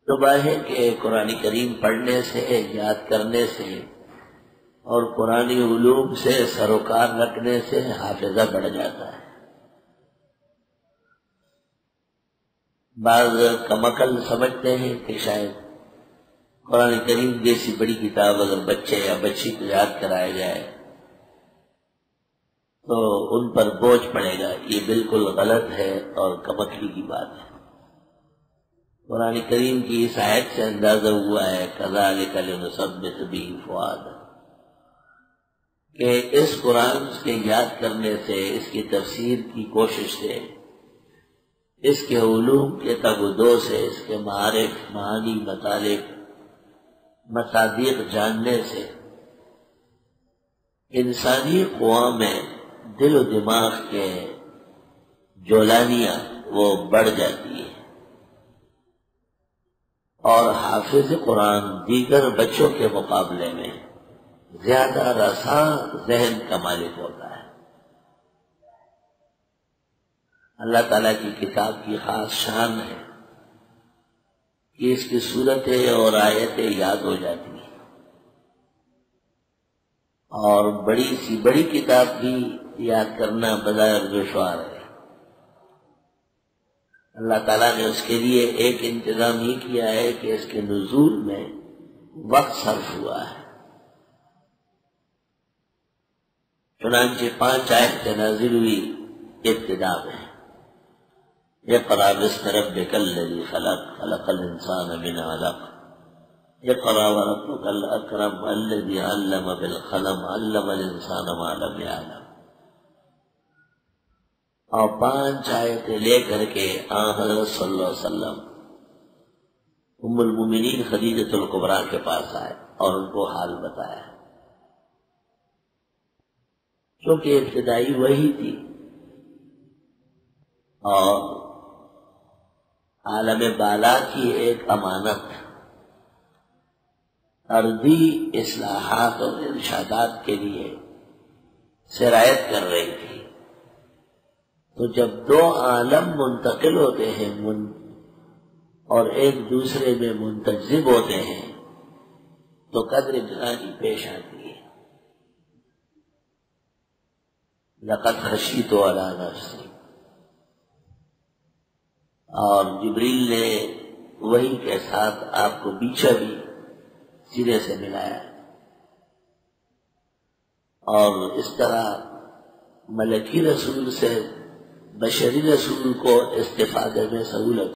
تجربہ ہے کہ قرآن کریم پڑھنے سے، یاد کرنے سے اور قرآن علوم سے سروکار رکھنے سے حافظہ بڑھ جاتا ہے۔ بعض کمعقل سمجھتے ہیں کہ شاید قرآن کریم جیسی بڑی کتاب اگر بچے یا بچی کو یاد کرایا جائے تو ان پر بوجھ پڑے گا۔ یہ بالکل غلط ہے اور کمعقلی کی بات ہے۔ قرآن کریم کی اس آیت سے اندازہ ہوا ہے کذالک لنثبت بہ فؤادک، کہ اس قرآن کے یاد کرنے سے، اس کی تفسیر کی کوشش سے، اس کے علوم کے تگدو سے، اس کے معارف، معانی، مطالب، مصادیق جاننے سے انسانی قوا میں دل و دماغ کے جولانیاں وہ بڑھ جاتی ہیں، اور حافظ قرآن دیگر بچوں کے مقابلے میں زیادہ رساں ذہن کا مالک ہوتا ہے۔ اللہ تعالیٰ کی کتاب کی خاص شان ہے کہ اس کی صورتیں اور آیتیں یاد ہو جاتی ہیں، اور بڑی سی بڑی کتاب بھی یاد کرنا بظاہر دشوار ہے۔ اللہ تعالیٰ نے اس کے لیے ایک انتظام یہ کیا ہے کہ اس کے نزول میں وقت صرف ہوا ہے۔ چنانچہ 5 آیتیں نازل ہوئی ابتدا میں، اقرأ باسم ربک الذی خلق، خلق الانسان من علق، اقرأ وربک الاکرم الذی علم بالقلم، علم الانسان ما لم یعلم۔ اور 5 آیتیں لے کر کے حضرت صلی اللہ علیہ وسلم ام المومنین خدیجہ الکبریٰ کے پاس آئے اور ان کو حال بتایا، کیونکہ ابتدائی وحی تھی اور عالم بالا کی ایک امانت ارضی اصلاحات اور ارشادات کے لیے سرایت کر رہی تھی۔ تو جب 2 عالم منتقل ہوتے ہیں اور ایک دوسرے میں منتجب ہوتے ہیں تو قدر گرانی پیش آتی ہے۔ لقد خشیت علی نفسی، اور جبریل نے وحی کے ساتھ آپ کو بیچا بھی سرے سے ملایا، اور اس طرح ملکی رسول سے بشری رسول کو استفادے میں سہولت